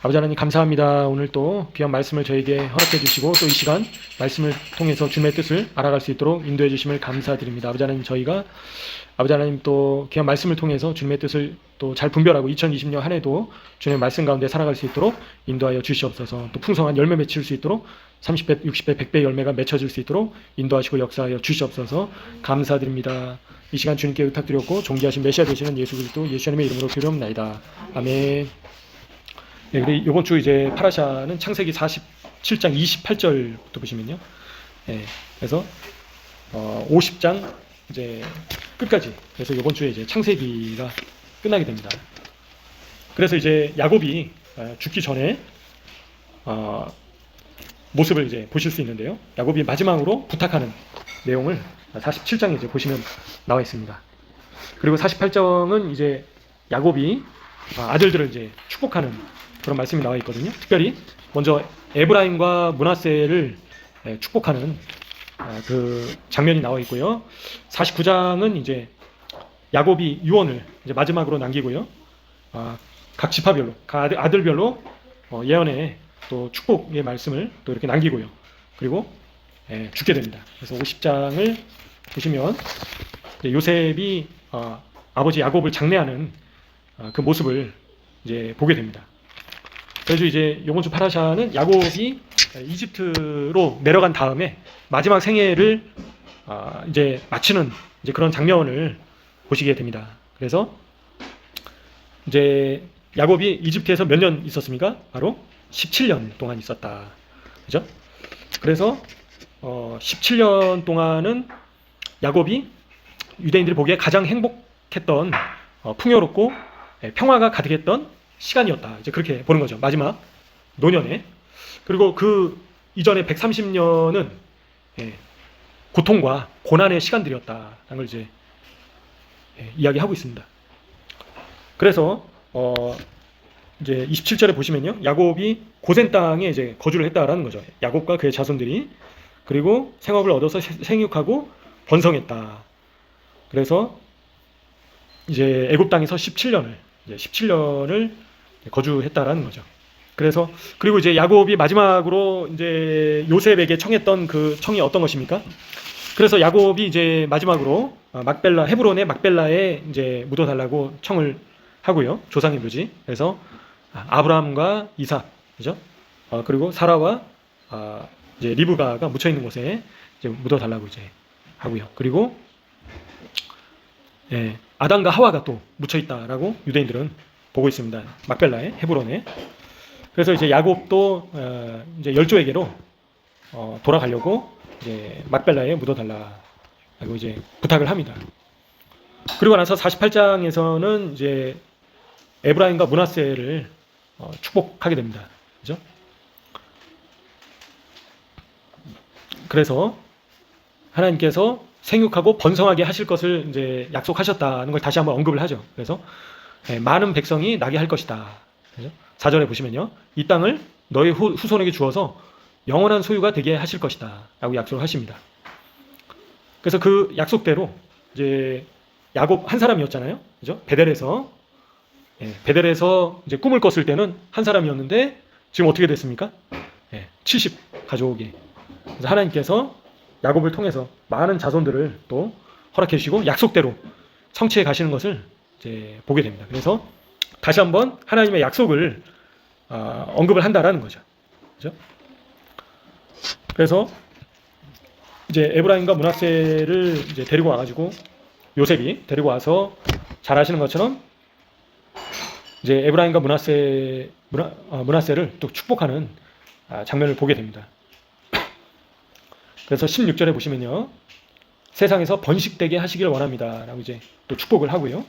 아버지 하나님 감사합니다. 오늘 또 귀한 말씀을 저에게 허락해 주시고 또 이 시간 말씀을 통해서 주님의 뜻을 알아갈 수 있도록 인도해 주심을 감사드립니다. 아버지 하나님 저희가 아버지 하나님 또 귀한 말씀을 통해서 주님의 뜻을 또 잘 분별하고 2020년 한 해도 주님의 말씀 가운데 살아갈 수 있도록 인도하여 주시옵소서. 또 풍성한 열매 맺힐 수 있도록 30배, 60배, 100배 열매가 맺혀질 수 있도록 인도하시고 역사하여 주시옵소서. 감사드립니다. 이 시간 주님께 의탁드렸고 존귀하신 메시아 되시는 예수 그리스도 예수님의 이름으로 기도합나이다. 아멘. 네, 그리고 이번 주 이제 파라샤는 창세기 47장 28절부터 보시면요. 네, 그래서 50장 이제 끝까지. 그래서 이번 주에 이제 창세기가 끝나게 됩니다. 그래서 이제 야곱이 죽기 전에 모습을 이제 보실 수 있는데요. 야곱이 마지막으로 부탁하는 내용을 47장에 이제 보시면 나와 있습니다. 그리고 48장은 이제 야곱이 아들들을 이제 축복하는 그런 말씀이 나와 있거든요. 특별히 먼저 에브라임과 므낫세를 축복하는 그 장면이 나와 있고요. 49장은 이제 야곱이 유언을 이제 마지막으로 남기고요. 각 지파별로, 각 아들별로 예언의 또 축복의 말씀을 또 이렇게 남기고요. 그리고 죽게 됩니다. 그래서 50장을 보시면 요셉이 아버지 야곱을 장례하는 그 모습을 이제 보게 됩니다. 그래서 이제 이번 주 파라샤는 야곱이 이집트로 내려간 다음에 마지막 생애를 이제 마치는 이제 그런 장면을 보시게 됩니다. 그래서 이제 야곱이 이집트에서 몇 년 있었습니까? 바로 17년 동안 있었다. 그죠? 그래서 17년 동안은 야곱이 유대인들이 보기에 가장 행복했던 풍요롭고 평화가 가득했던 시간이었다. 이제 그렇게 보는 거죠. 마지막 노년에. 그리고 그 이전에 130년은 고통과 고난의 시간들이었다라는 걸 이제 이야기하고 있습니다. 그래서 이제 27절에 보시면요. 야곱이 고센 땅에 이제 거주를 했다라는 거죠. 야곱과 그의 자손들이. 그리고 생업을 얻어서 생육하고 번성했다. 그래서 이제 애굽 땅에서 17년을 거주했다라는 거죠. 그래서 그리고 이제 야곱이 마지막으로 이제 요셉에게 청했던 그 청이 어떤 것입니까? 그래서 야곱이 이제 마지막으로 막벨라 헤브론의 막벨라에 이제 묻어달라고 청을 하고요. 조상의 묘지. 그래서 아브라함과 이삭, 그죠? 그리고 사라와 이제 리브가가 묻혀 있는 곳에 이제 묻어달라고 이제 하고요. 그리고 아담과 하와가 또 묻혀 있다라고 유대인들은 보고 있습니다. 막벨라에 헤브론에. 그래서 이제 야곱도 이제 열조에게로 돌아가려고 이제 막벨라에 묻어달라고 이제 부탁을 합니다. 그리고 나서 48장에서는 이제 에브라임과 므낫세를 축복하게 됩니다. 그죠? 그래서 하나님께서 생육하고 번성하게 하실 것을 이제 약속하셨다는 걸 다시 한번 언급을 하죠. 그래서 많은 백성이 나게 할 것이다. 그죠? 4절에 보시면요. 이 땅을 너희 후손에게 주어서 영원한 소유가 되게 하실 것이다. 라고 약속을 하십니다. 그래서 그 약속대로 이제 야곱 한 사람이었잖아요. 그죠? 베델에서 이제 꿈을 꿨을 때는 한 사람이었는데 지금 어떻게 됐습니까? 70 가족이. 그래서 하나님께서 야곱을 통해서 많은 자손들을 또 허락해 주시고 약속대로 성취해 가시는 것을 이제 보게 됩니다. 그래서 다시 한번 하나님의 약속을 언급을 한다라는 거죠. 그죠? 그래서 이제 에브라임과 므낫세를 이제 데리고 와가지고 요셉이 데리고 와서 잘 아시는 것처럼 이제 에브라임과 므낫세를 또 축복하는 장면을 보게 됩니다. 그래서 16절에 보시면요. 세상에서 번식되게 하시길 원합니다. 라고 이제 또 축복을 하고요.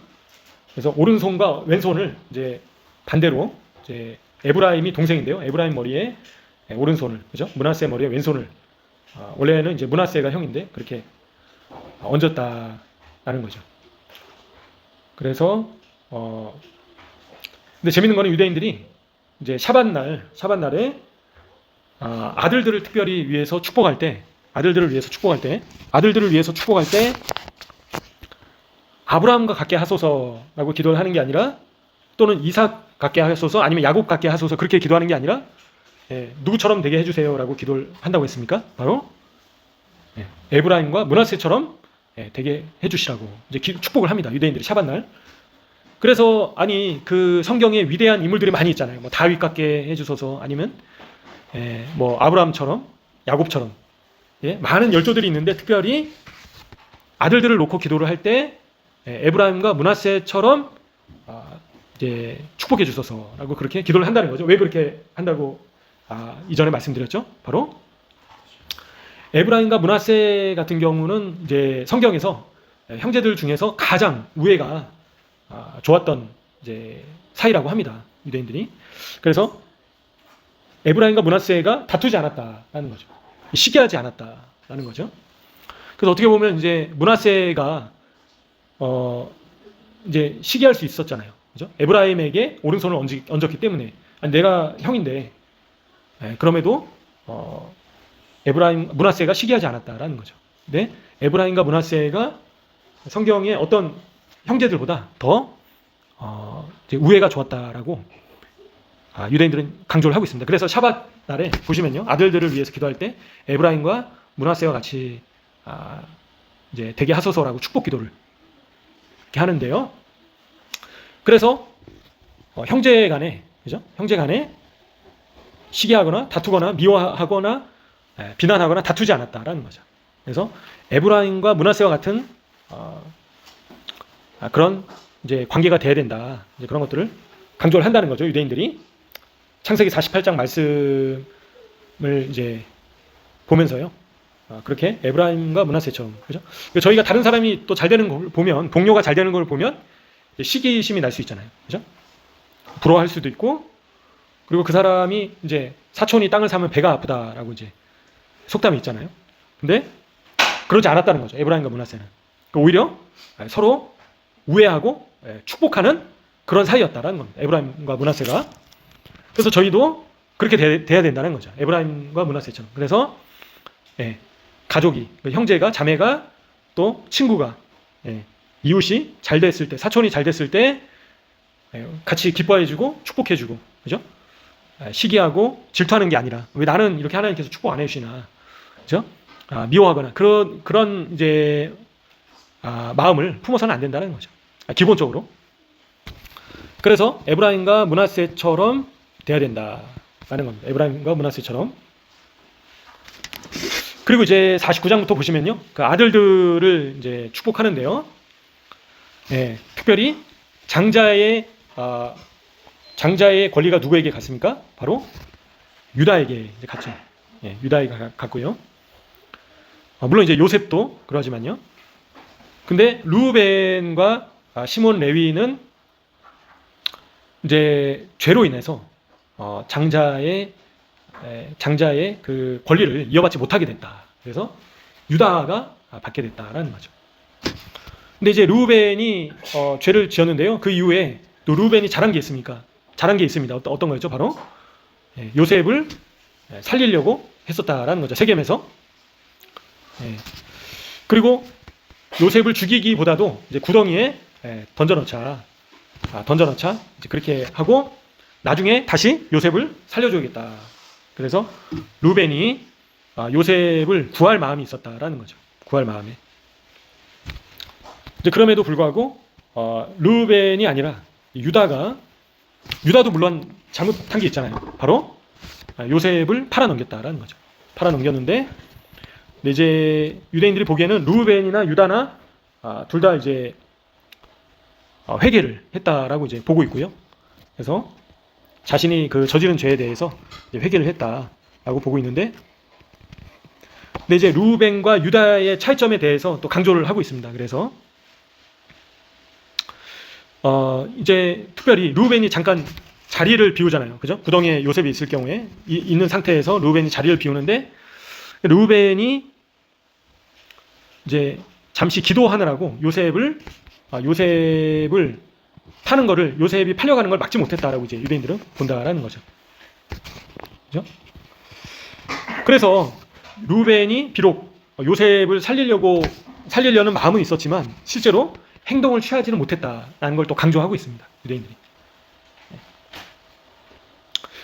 그래서 오른손과 왼손을 이제 반대로 이제 에브라임이 동생인데요. 에브라임 머리에 오른손을, 그죠? 므낫세 머리에 왼손을 원래는 이제 므낫세가 형인데 그렇게 얹었다라는 거죠. 그래서 근데 재밌는 거는 유대인들이 이제 샤밧날에 아들들을 특별히 위해서 축복할 때 아들들을 위해서 축복할 때 아브라함과 같게 하소서라고 기도를 하는 게 아니라 또는 이삭 같게 하소서 아니면 야곱 같게 하소서 그렇게 기도하는 게 아니라 누구처럼 되게 해주세요라고 기도를 한다고 했습니까? 바로 에브라임과 므낫세처럼 되게 해주시라고 이제 축복을 합니다. 유대인들이 샤밧 날. 그래서 아니 그 성경에 위대한 인물들이 많이 있잖아요. 뭐 다윗 같게 해주소서 아니면 뭐 아브라함처럼 야곱처럼 많은 열조들이 있는데 특별히 아들들을 놓고 기도를 할 때 에브라임과 므낫세처럼 이제 축복해 주소서라고 그렇게 기도를 한다는 거죠. 왜 그렇게 한다고 이전에 말씀드렸죠? 바로 에브라임과 므낫세 같은 경우는 이제 성경에서 형제들 중에서 가장 우애가 좋았던 이제 사이라고 합니다. 유대인들이. 그래서 에브라임과 므낫세가 다투지 않았다라는 거죠. 시기하지 않았다라는 거죠. 그래서 어떻게 보면 이제 므낫세가 이제 시기할 수 있었잖아요. 그죠? 에브라임에게 오른손을 얹었기 때문에 아니, 내가 형인데 그럼에도 므낫세가 시기하지 않았다라는 거죠. 근데 에브라임과 므낫세가 성경의 어떤 형제들보다 더 이제 우애가 좋았다라고 유대인들은 강조를 하고 있습니다. 그래서 샤밧 날에 보시면요, 아들들을 위해서 기도할 때 에브라임과 므낫세와 같이 이제 되게 하소서라고 축복 기도를 이렇게 하는데요. 그래서 형제간에 그죠? 형제간에 시기하거나 다투거나 미워하거나 비난하거나 다투지 않았다라는 거죠. 그래서 에브라임과 므낫세와 같은 그런 이제 관계가 돼야 된다. 이제 그런 것들을 강조를 한다는 거죠. 유대인들이 창세기 48장 말씀을 이제 보면서요. 그렇게 에브라임과 므낫세처럼 그죠? 저희가 다른 사람이 또 잘 되는 걸 보면 동료가 잘 되는 걸 보면 시기심이 날 수 있잖아요. 그죠? 부러워할 수도 있고 그리고 그 사람이 이제 사촌이 땅을 사면 배가 아프다라고 이제 속담이 있잖아요. 근데 그러지 않았다는 거죠. 에브라임과 므낫세는 오히려 서로 우애하고 축복하는 그런 사이였다라는 겁니다. 에브라임과 므낫세가. 그래서 저희도 그렇게 돼야 된다는 거죠. 에브라임과 므낫세처럼. 그래서 가족이 형제가 자매가 또 친구가 이웃이 잘 됐을 때 사촌이 잘 됐을 때 같이 기뻐해주고 축복해주고 그죠? 시기하고 질투하는 게 아니라 왜 나는 이렇게 하나님께서 축복 안 해주시나 그죠? 미워하거나 그런 이제 마음을 품어서는 안 된다는 거죠. 기본적으로. 그래서 에브라임과 므낫세처럼 돼야 된다라는 겁니다. 에브라임과 므낫세처럼. 그리고 이제 49장부터 보시면요, 그 아들들을 이제 축복하는데요. 특별히 장자의 권리가 누구에게 갔습니까? 바로 유다에게 이제 갔죠. 유다에게 갔고요. 물론 이제 요셉도 그러지만요. 근데 르우벤과 시몬 레위는 이제 죄로 인해서 장자의 그 권리를 이어받지 못하게 됐다. 그래서 유다가 받게 됐다라는 거죠. 근데 이제 르우벤이 죄를 지었는데요. 그 이후에 또 르우벤이 잘한 게 있습니까? 잘한 게 있습니다. 어떤 거였죠? 바로 요셉을 살리려고 했었다라는 거죠. 세겜에서. 그리고 요셉을 죽이기보다도 이제 구덩이에 던져넣자 이제 그렇게 하고 나중에 다시 요셉을 살려줘야겠다. 그래서 르우벤이 요셉을 구할 마음이 있었다라는 거죠. 구할 마음에. 이제 그럼에도 불구하고 르우벤이 아니라 유다도 물론 잘못한 게 있잖아요. 바로 요셉을 팔아넘겼다라는 거죠. 팔아넘겼는데 이제 유대인들이 보기에는 르우벤이나 유다나 둘 다 이제 회개를 했다라고 이제 보고 있고요. 그래서 자신이 그 저지른 죄에 대해서 이제 회개를 했다라고 보고 있는데, 근데 이제 르우벤과 유다의 차이점에 대해서 또 강조를 하고 있습니다. 그래서 이제 특별히 르우벤이 잠깐 자리를 비우잖아요. 그죠? 구덩이에 요셉이 있을 경우에 있는 상태에서 르우벤이 자리를 비우는데 르우벤이 이제 잠시 기도하느라고 요셉을 파는 거를 요셉이 팔려가는 걸 막지 못했다라고 이제 유대인들은 본다라는 거죠. 그죠? 그래서 르우벤이 비록 요셉을 살리려는 마음은 있었지만 실제로 행동을 취하지는 못했다라는 걸 또 강조하고 있습니다. 유대인들이.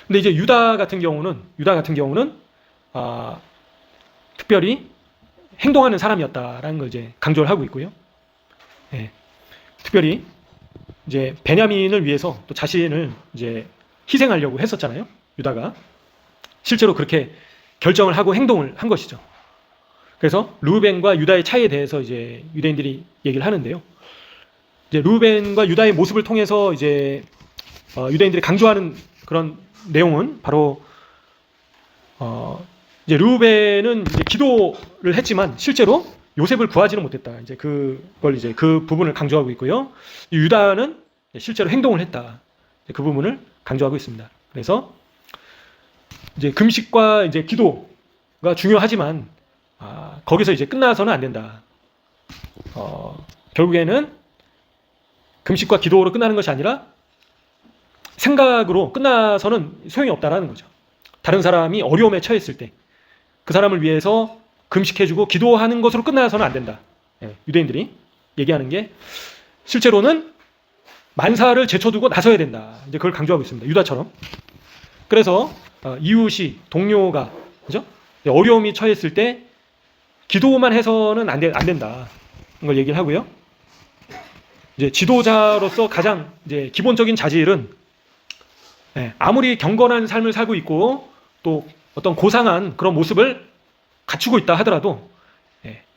근데 이제 유다 같은 경우는 특별히 행동하는 사람이었다라는 걸 이제 강조를 하고 있고요. 예, 특별히 이제 베냐민을 위해서 또 자신을 이제 희생하려고 했었잖아요. 유다가 실제로 그렇게 결정을 하고 행동을 한 것이죠. 그래서 르우벤과 유다의 차이에 대해서 이제 유대인들이 얘기를 하는데요. 이제 르우벤과 유다의 모습을 통해서 이제 유대인들이 강조하는 그런 내용은 바로 이제 르우벤은 이제 기도를 했지만 실제로 요셉을 구하지는 못했다. 이제 그걸 이제 그 부분을 강조하고 있고요. 유다는 실제로 행동을 했다. 그 부분을 강조하고 있습니다. 그래서 이제 금식과 이제 기도가 중요하지만 거기서 이제 끝나서는 안 된다. 결국에는 금식과 기도로 끝나는 것이 아니라 생각으로 끝나서는 소용이 없다라는 거죠. 다른 사람이 어려움에 처했을 때 그 사람을 위해서 금식해주고 기도하는 것으로 끝나서는 안 된다. 유대인들이 얘기하는 게 실제로는 만사를 제쳐두고 나서야 된다. 이제 그걸 강조하고 있습니다. 유다처럼. 그래서 이웃이 동료가 그죠? 어려움이 처했을 때 기도만 해서는 안 된다. 걸 얘기를 하고요. 이제 지도자로서 가장 이제 기본적인 자질은 아무리 경건한 삶을 살고 있고 또 어떤 고상한 그런 모습을 갖추고 있다 하더라도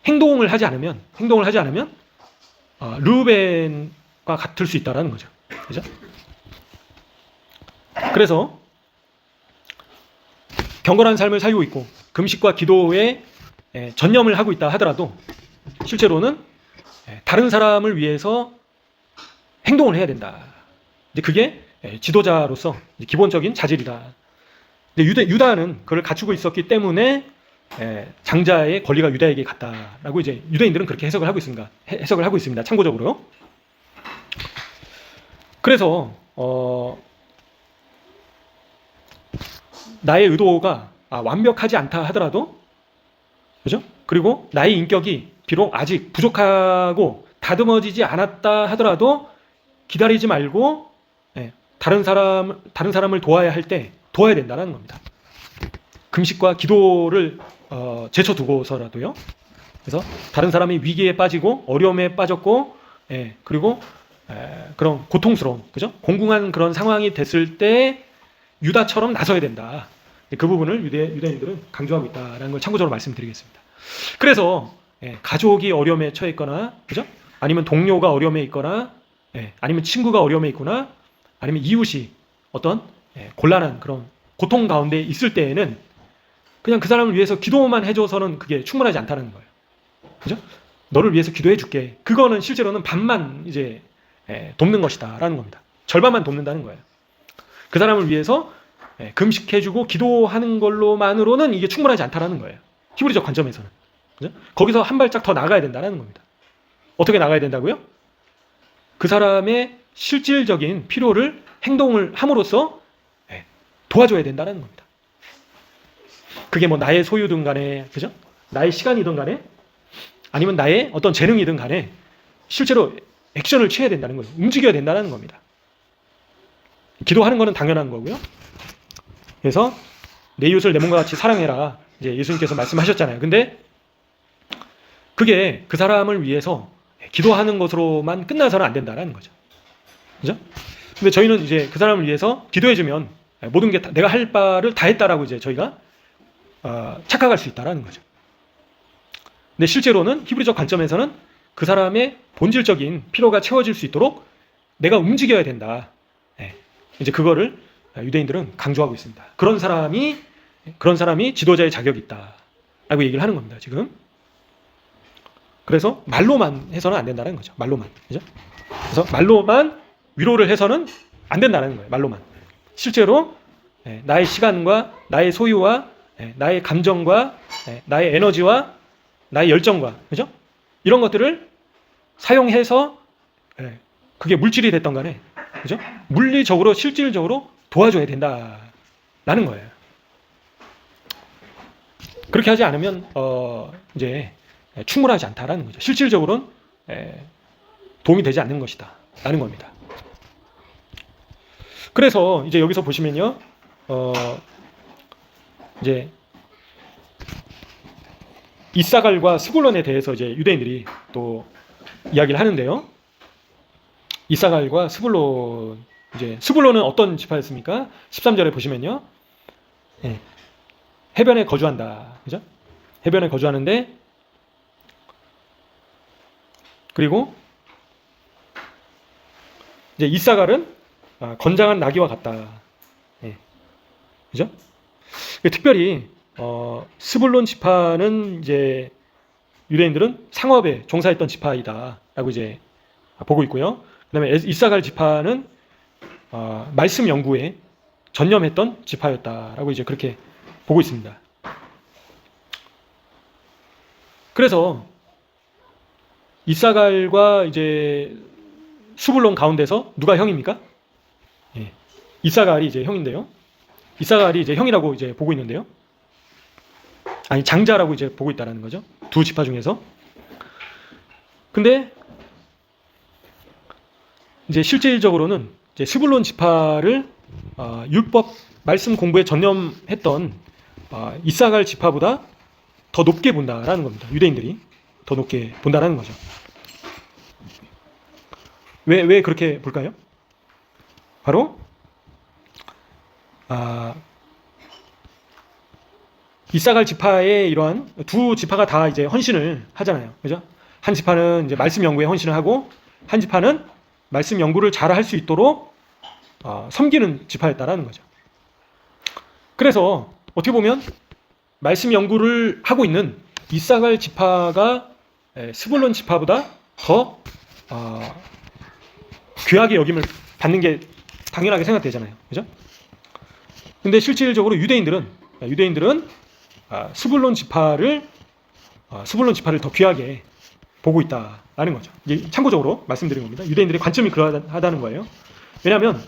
행동을 하지 않으면 르우벤과 같을 수 있다라는 거죠. 그죠? 그래서 경건한 삶을 살고 있고 금식과 기도에 전념을 하고 있다 하더라도 실제로는 다른 사람을 위해서 행동을 해야 된다. 이제 그게 지도자로서 기본적인 자질이다. 근데 유다는 그걸 갖추고 있었기 때문에 장자의 권리가 유다에게 갔다라고 이제 유대인들은 그렇게 해석을 하고 있습니다. 참고적으로. 그래서 나의 의도가 완벽하지 않다 하더라도, 그죠? 그리고 나의 인격이 비록 아직 부족하고 다듬어지지 않았다 하더라도 기다리지 말고 다른 사람을 도와야 할 때 도와야 된다는 겁니다. 금식과 기도를 제쳐두고서라도요. 그래서 다른 사람이 위기에 빠지고 어려움에 빠졌고, 그리고 그런 고통스러운, 그죠? 공공한 그런 상황이 됐을 때 유다처럼 나서야 된다. 그 부분을 유대인들은 강조하고 있다라는 걸 참고적으로 말씀드리겠습니다. 그래서 가족이 어려움에 처해 있거나, 그죠? 아니면 동료가 어려움에 있거나, 아니면 친구가 어려움에 있거나, 아니면 이웃이 어떤 곤란한 그런 고통 가운데 있을 때에는 그냥 그 사람을 위해서 기도만 해줘서는 그게 충분하지 않다는 거예요. 그죠? 너를 위해서 기도해 줄게. 그거는 실제로는 반만 이제 돕는 것이다라는 겁니다. 절반만 돕는다는 거예요. 그 사람을 위해서 금식해주고 기도하는 걸로만으로는 이게 충분하지 않다라는 거예요. 히브리적 관점에서는. 그죠? 거기서 한 발짝 더 나가야 된다는 겁니다. 어떻게 나가야 된다고요? 그 사람의 실질적인 필요를 행동을 함으로써 도와줘야 된다는 겁니다. 그게 뭐 나의 소유든 간에, 그죠? 나의 시간이든 간에, 아니면 나의 어떤 재능이든 간에 실제로 액션을 취해야 된다는 거예요. 움직여야 된다는 겁니다. 기도하는 거는 당연한 거고요. 그래서 내 이웃을 내 몸과 같이 사랑해라. 이제 예수님께서 말씀하셨잖아요. 근데 그게 그 사람을 위해서 기도하는 것으로만 끝나서는 안 된다는 거죠. 그죠? 근데 저희는 이제 그 사람을 위해서 기도해주면 모든 게 내가 할 바를 다 했다라고 이제 저희가 착각할 수 있다라는 거죠. 근데 실제로는 히브리적 관점에서는 그 사람의 본질적인 필요가 채워질 수 있도록 내가 움직여야 된다. 이제 그거를 유대인들은 강조하고 있습니다. 그런 사람이 지도자의 자격이 있다라고 얘기를 하는 겁니다. 지금. 그래서 말로만 해서는 안 된다는 거죠. 말로만. 그죠? 그래서 말로만 위로를 해서는 안 된다는 거예요. 말로만. 실제로 나의 시간과 나의 소유와 나의 감정과 나의 에너지와 나의 열정과, 그죠? 이런 것들을 사용해서 그게 물질이 됐던 간에, 그죠? 물리적으로 실질적으로 도와줘야 된다라는 거예요. 그렇게 하지 않으면 이제 충분하지 않다라는 거죠. 실질적으로는 도움이 되지 않는 것이다라는 겁니다. 그래서 이제 여기서 보시면요, 이제 이사갈과 스불론에 대해서 이제 유대인들이 또 이야기를 하는데요. 이사갈과 스불론, 이제 스불론은 어떤 지파였습니까? 13절에 보시면요. 예, 해변에 거주한다. 그죠? 해변에 거주하는데, 그리고 이제 이사갈은 건장한 나귀와 같다. 예, 그죠? 특별히 스불론 지파는 이제 유대인들은 상업에 종사했던 지파이다라고 이제 보고 있고요. 그다음에 이사갈 지파는 말씀 연구에 전념했던 지파였다라고 이제 그렇게 보고 있습니다. 그래서 이사갈과 이제 스불론 가운데서 누가 형입니까? 예, 이사갈이 이제 형인데요. 이사갈이 이제 형이라고 이제 보고 있는데요. 아니, 장자라고 이제 보고 있다라는 거죠. 두 지파 중에서. 근데 이제 실질적으로는 이제 스불론 지파를 율법 말씀 공부에 전념했던 이사갈 지파보다 더 높게 본다라는 겁니다. 유대인들이 더 높게 본다라는 거죠. 왜 그렇게 볼까요? 바로 이사갈 지파의 이러한 두 지파가 다 이제 헌신을 하잖아요. 그죠? 한 지파는 이제 말씀 연구에 헌신을 하고, 한 지파는 말씀 연구를 잘 할 수 있도록 섬기는 지파였다라는 거죠. 그래서 어떻게 보면 말씀 연구를 하고 있는 이사갈 지파가 스불론 지파보다 더 귀하게 여김을 받는 게 당연하게 생각되잖아요. 그죠? 근데 실질적으로 유대인들은 스불론 지파를 더 귀하게 보고 있다라는 거죠. 이게 참고적으로 말씀드린 겁니다. 유대인들의 관점이 그러하다는 거예요. 왜냐하면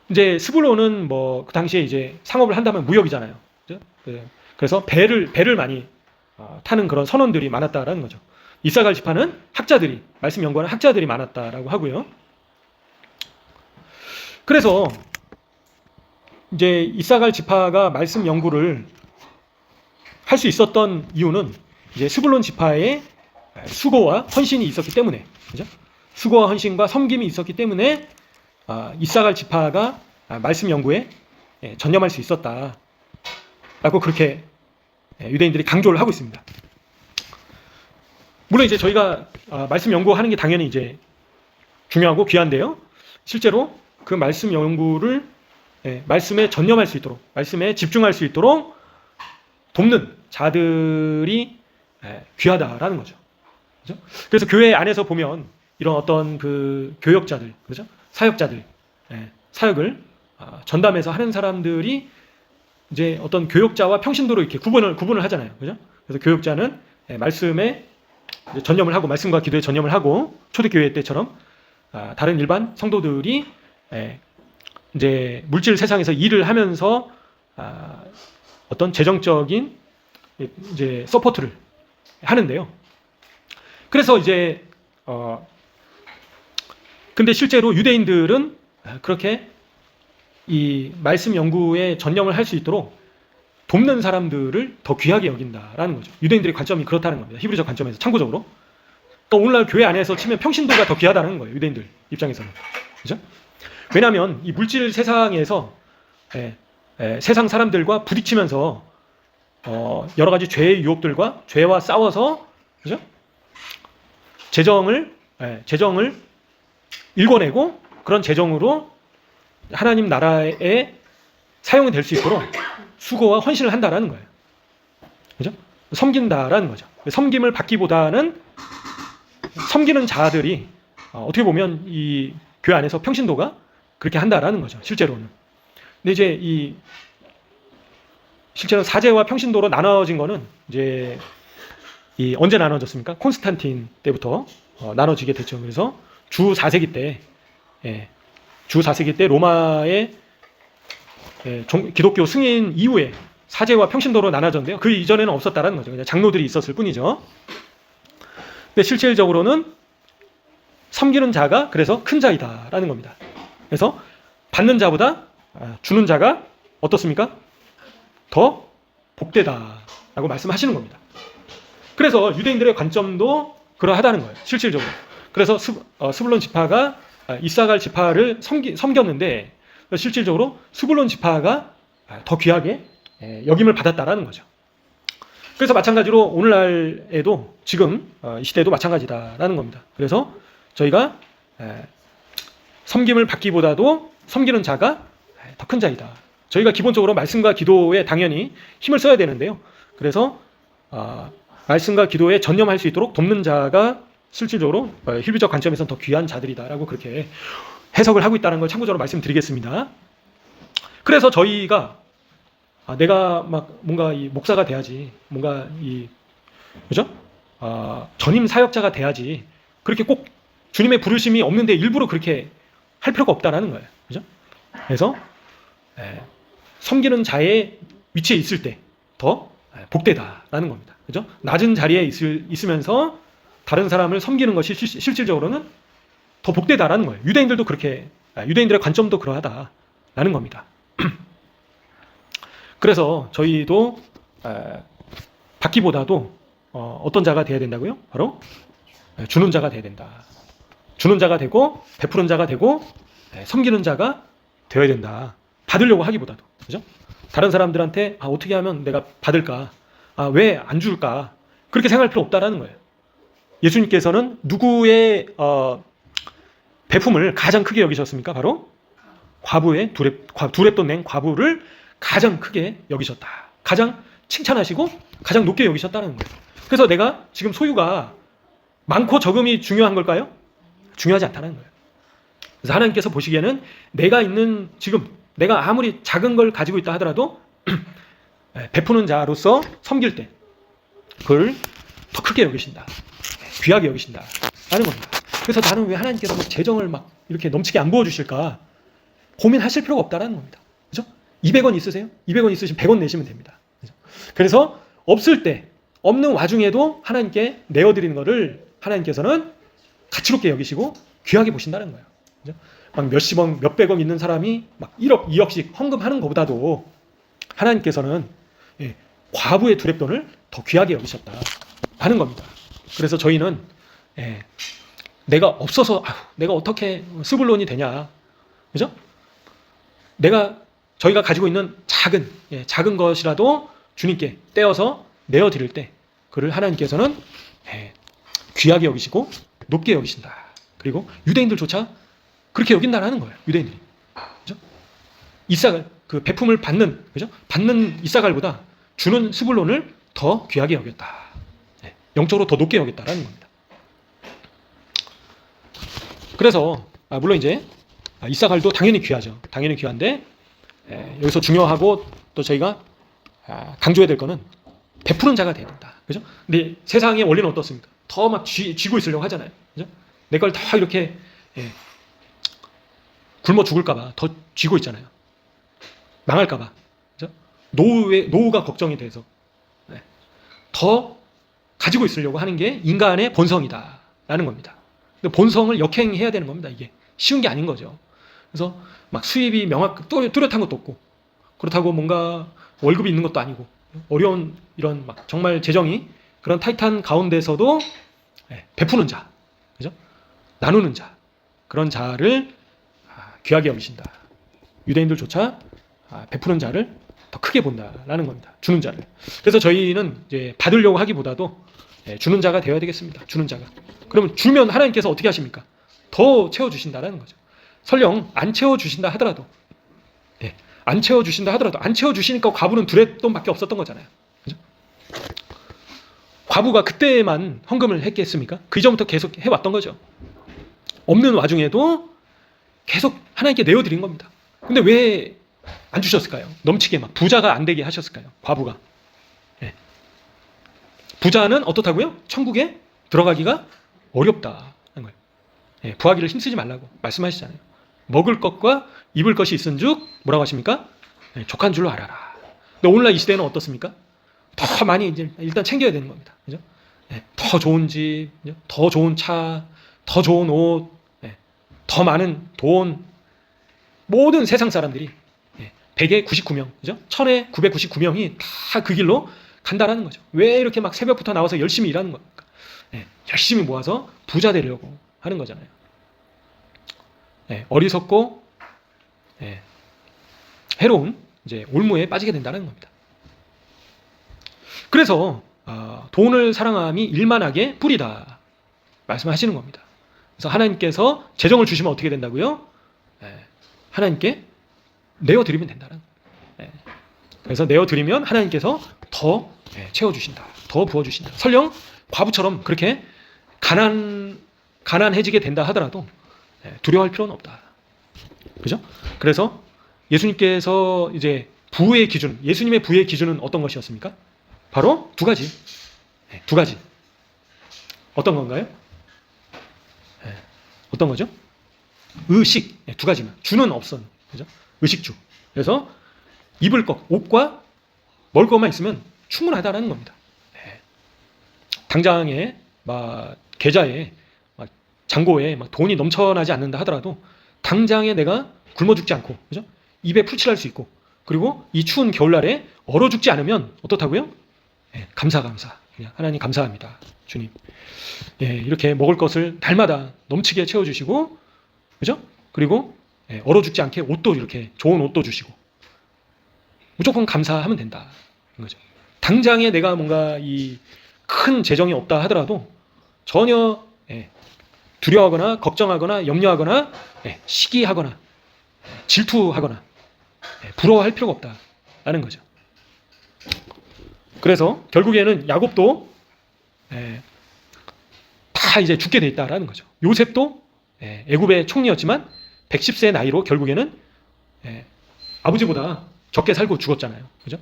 이제 스불론은 뭐 그 당시에 이제 상업을 한다면 무역이잖아요. 그죠? 그래서 배를 많이 타는 그런 선원들이 많았다라는 거죠. 이사갈 지파는 학자들이, 말씀 연구하는 학자들이 많았다라고 하고요. 그래서 이제 이사갈 지파가 말씀 연구를 할 수 있었던 이유는 이제 스불론 지파의 수고와 헌신이 있었기 때문에, 그죠? 수고와 헌신과 섬김이 있었기 때문에 이사갈 지파가 말씀 연구에 전념할 수 있었다라고 그렇게 유대인들이 강조를 하고 있습니다. 물론 이제 저희가 말씀 연구하는 게 당연히 이제 중요하고 귀한데요. 실제로 그 말씀 연구를 말씀에 전념할 수 있도록, 말씀에 집중할 수 있도록 돕는 자들이 귀하다라는 거죠. 그렇죠? 그래서 교회 안에서 보면 이런 어떤 그 교역자들, 그렇죠? 사역자들, 사역을 전담해서 하는 사람들이 이제 어떤 교역자와 평신도로 이렇게 구분을 하잖아요. 그죠? 그래서 교역자는 말씀에 전념을 하고, 말씀과 기도에 전념을 하고, 초대교회 때처럼 다른 일반 성도들이 이제 물질 세상에서 일을 하면서 어떤 재정적인 이제 서포트를 하는데요. 그래서 이제 근데 실제로 유대인들은 그렇게 이 말씀 연구에 전념을 할 수 있도록 돕는 사람들을 더 귀하게 여긴다라는 거죠. 유대인들의 관점이 그렇다는 겁니다. 히브리적 관점에서 참고적으로. 또 오늘날 교회 안에서 치면 평신도가 더 귀하다는 거예요. 유대인들 입장에서는. 그죠? 왜냐하면 이 물질 세상에서 세상 사람들과 부딪히면서 여러 가지 죄의 유혹들과 죄와 싸워서, 그죠? 재정을 일궈내고, 그런 재정으로 하나님 나라에 사용이 될 수 있도록 수고와 헌신을 한다라는 거예요. 그죠? 섬긴다라는 거죠. 섬김을 받기보다는 섬기는 자들이 어떻게 보면 이 교회 안에서 평신도가 그렇게 한다라는 거죠. 실제로는. 근데 이제 실제로 사제와 평신도로 나눠진 거는 이제 언제 나눠졌습니까? 콘스탄틴 때부터 나눠지게 됐죠. 그래서 주 4세기 때 로마의 기독교 승인 이후에 사제와 평신도로 나눠졌는데요. 그 이전에는 없었다라는 거죠. 그냥 장로들이 있었을 뿐이죠. 근데 실질적으로는 섬기는 자가 그래서 큰 자이다라는 겁니다. 그래서 받는 자보다 주는 자가 어떻습니까? 더 복되다라고 말씀하시는 겁니다. 그래서 유대인들의 관점도 그러하다는 거예요. 실질적으로. 그래서 스불론 지파가 이사갈 지파를 섬겼는데 실질적으로 스불론 지파가 더 귀하게 여김을 받았다라는 거죠. 그래서 마찬가지로 오늘날에도 지금 이 시대에도 마찬가지다라는 겁니다. 그래서 저희가 섬김을 받기보다도 섬기는 자가 더 큰 자이다. 저희가 기본적으로 말씀과 기도에 당연히 힘을 써야 되는데요. 그래서 말씀과 기도에 전념할 수 있도록 돕는 자가 실질적으로 힐비적 관점에서는 더 귀한 자들이다라고 그렇게 해석을 하고 있다는 걸 참고적으로 말씀드리겠습니다. 그래서 저희가 내가 막 뭔가 이 목사가 돼야지, 뭔가 이 그죠? 전임 사역자가 돼야지 그렇게 꼭 주님의 부르심이 없는데 일부러 그렇게 할 필요가 없다라는 거예요. 그죠? 그래서 섬기는 자의 위치에 있을 때 더 복되다라는 겁니다. 그죠? 낮은 자리에 있으면서 다른 사람을 섬기는 것이 실질적으로는 더 복되다라는 거예요. 유대인들도 그렇게, 유대인들의 관점도 그러하다라는 겁니다. 그래서 저희도 받기보다도 어떤 자가 되어야 된다고요? 바로 주는 자가 되어야 된다. 주는 자가 되고 베푸는 자가 되고 섬기는 자가 되어야 된다. 받으려고 하기보다도. 그죠? 다른 사람들한테 어떻게 하면 내가 받을까? 왜 안 줄까? 그렇게 생각할 필요 없다라는 거예요. 예수님께서는 누구의 배품을 가장 크게 여기셨습니까? 바로 과부의 두렙돈 낸 과부를 가장 크게 여기셨다. 가장 칭찬하시고 가장 높게 여기셨다는 거예요. 그래서 내가 지금 소유가 많고 적음이 중요한 걸까요? 중요하지 않다는 거예요. 그래서 하나님께서 보시기에는 내가 있는 지금 내가 아무리 작은 걸 가지고 있다 하더라도 베푸는 자로서 섬길 때 그걸 더 크게 여기신다. 귀하게 여기신다. 라는 겁니다. 그래서 나는 왜 하나님께서 재정을 막 이렇게 넘치게 안 부어주실까? 고민하실 필요가 없다라는 겁니다. 그죠? 200원 있으세요? 200원 있으시면 100원 내시면 됩니다. 그죠? 그래서 없을 때, 없는 와중에도 하나님께 내어드리는 것을 하나님께서는 가치롭게 여기시고 귀하게 보신다는 거예요. 그죠? 막 몇십원, 몇백원 있는 사람이 막 1억, 2억씩 헌금하는 것보다도 하나님께서는 과부의 두렙돈을 더 귀하게 여기셨다 하는 겁니다. 그래서 저희는 내가 없어서 내가 어떻게 스불론이 되냐, 그죠? 저희가 가지고 있는 작은 것이라도 주님께 떼어서 내어 드릴 때 그를 하나님께서는 귀하게 여기시고 높게 여기신다. 그리고 유대인들조차 그렇게 여긴다라는 거예요. 유대인들이, 그죠? 이사갈 그 베품을 받는, 그죠? 받는 이사갈보다 주는 스불론을 더 귀하게 여겼다. 영적으로 더 높게 여겼다라는 겁니다. 그래서 물론 이제 이사갈도 당연히 귀하죠. 당연히 귀한데 여기서 중요하고 또 저희가 강조해야 될 거는 베푸는 자가 돼야 된다. 그죠? 근데 세상의 원리는 어떻습니까? 더 막 쥐고 있으려고 하잖아요. 그죠? 내 걸 더 이렇게 굶어 죽을까봐 더 쥐고 있잖아요. 망할까봐. 그죠? 노후가 걱정이 돼서 더 가지고 있으려고 하는 게 인간의 본성이다라는 겁니다. 근데 본성을 역행해야 되는 겁니다. 이게 쉬운 게 아닌 거죠. 그래서 막 수입이 뚜렷한 것도 없고, 그렇다고 뭔가 월급이 있는 것도 아니고, 어려운 이런 막 정말 재정이 그런 타이트한 가운데서도 베푸는 자, 그죠? 나누는 자, 그런 자를 귀하게 여기신다. 유대인들조차 베푸는 자를 더 크게 본다라는 겁니다. 주는 자를. 그래서 저희는 이제 받으려고 하기보다도 주는 자가 되어야 되겠습니다. 주는 자가. 그러면 주면 하나님께서 어떻게 하십니까? 더 채워주신다라는 거죠. 설령 안 채워주신다 하더라도, 안 채워주시니까 과부는 두렙돈밖에 없었던 거잖아요. 그죠? 과부가 그때만 헌금을 했겠습니까? 그 이전부터 계속 해왔던 거죠. 없는 와중에도 계속 하나님께 내어드린 겁니다. 근데 왜 안 주셨을까요? 넘치게 막 부자가 안 되게 하셨을까요? 과부가. 부자는 어떻다고요? 천국에 들어가기가 어렵다는 거예요. 부하기를 힘쓰지 말라고 말씀하시잖아요. 먹을 것과 입을 것이 있은즉 뭐라고 하십니까? 족한 줄로 알아라. 근데 오늘날 이 시대는 어떻습니까? 더 많이 이제 일단 챙겨야 되는 겁니다. 그죠? 더 좋은 집, 더 좋은 차, 더 좋은 옷, 더 많은 돈, 모든 세상 사람들이 100에 99명, 그죠? 1000에 999명이 다 그 길로 간다라는 거죠. 왜 이렇게 막 새벽부터 나와서 열심히 일하는 겁니까? 열심히 모아서 부자 되려고 하는 거잖아요. 어리석고 해로운 이제 올무에 빠지게 된다는 겁니다. 그래서 돈을 사랑함이 일만하게 뿌리다 말씀하시는 겁니다. 그래서 하나님께서 재정을 주시면 어떻게 된다고요? 하나님께 내어드리면 된다는 거예요. 그래서 내어드리면 하나님께서 더 채워주신다, 더 부어주신다. 설령 과부처럼 그렇게 가난해지게 된다 하더라도 두려워할 필요는 없다. 그죠? 그래서 예수님께서 이제 부의 기준, 예수님의 부의 기준은 어떤 것이었습니까? 바로 두 가지. 두 가지. 어떤 건가요? 어떤 거죠? 의식. 두 가지만. 주는 없선. 그죠? 의식주. 그래서 입을 것, 옷과 먹을 것만 있으면 충분하다라는 겁니다. 당장에 막 계좌에 막 잔고에 막 돈이 넘쳐나지 않는다 하더라도 당장에 내가 굶어 죽지 않고, 그죠? 입에 풀칠할 수 있고, 그리고 이 추운 겨울날에 얼어 죽지 않으면 어떻다고요? 감사. 그냥 하나님 감사합니다. 주님. 이렇게 먹을 것을 날마다 넘치게 채워주시고, 그죠? 그리고 얼어 죽지 않게 옷도 이렇게 좋은 옷도 주시고, 무조건 감사하면 된다. 거죠. 당장에 내가 뭔가 이 큰 재정이 없다 하더라도 전혀 두려워하거나 걱정하거나 염려하거나 시기하거나 질투하거나 부러워할 필요가 없다라는 거죠. 그래서 결국에는 야곱도 다 이제 죽게 돼 있다라는 거죠. 요셉도 애굽의 총리였지만 110세 나이로 결국에는 아버지보다 적게 살고 죽었잖아요. 그죠?